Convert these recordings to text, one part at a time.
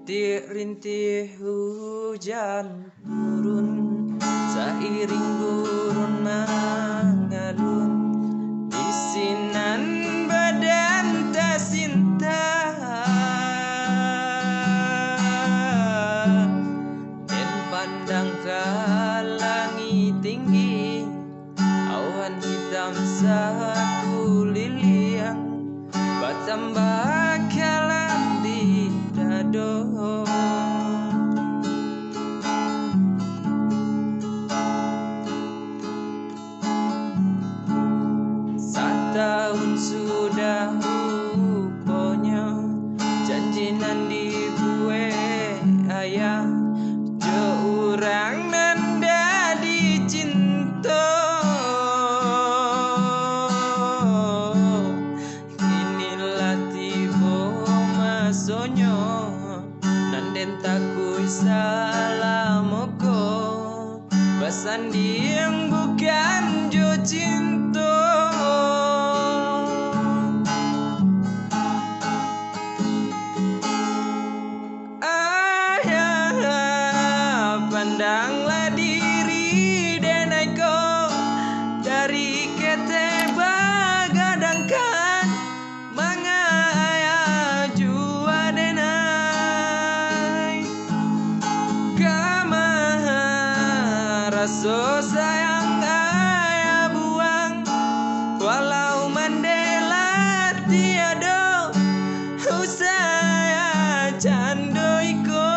Rintih-rintih hujan turun, seiring gurun mengalun, bisinan badan tak sinta, dan pandang ke langit tinggi, awan hitam saku liliang, bertambah kalam di dado. Setahun sudah rupanya, janji nan dibuat ayah, jo urang nanda dicinta. Inilah tiba masonyo, nanden takui salamoko, basandi yang bukan jo cinta. Pandanglah diri dan aku dari kete bagadangkan mangaya jua denai kama rasa sayang ayah buang, walau mandela tiada usaya candoiko.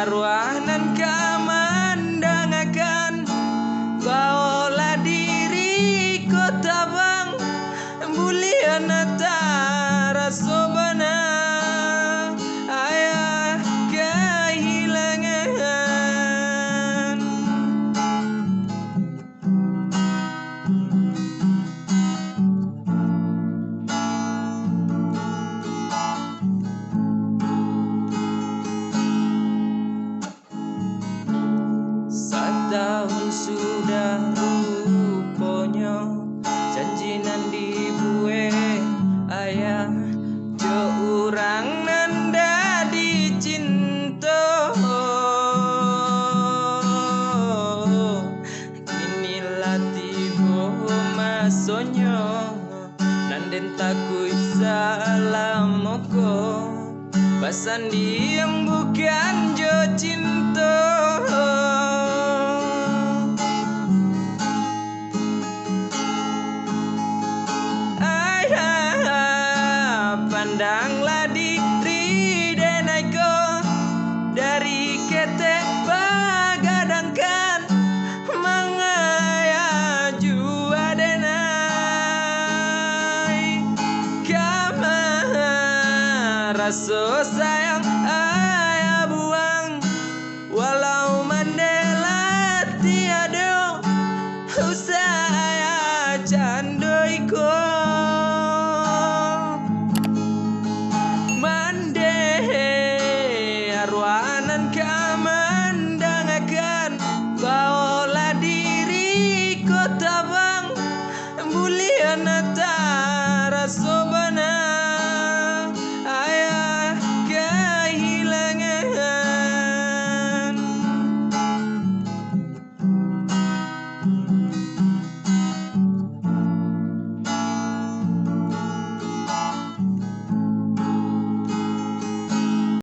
Arwah nan kamandangakan, bawalah diri kota bang bulian antara sobana ayah kehilangan. Setahun sudah rupanya, janji nan dibuat ayah, jo urang nanda dicinta. Inilah tiba masonyo, nanden takui salamoko, basandi yang bukan jo cinta.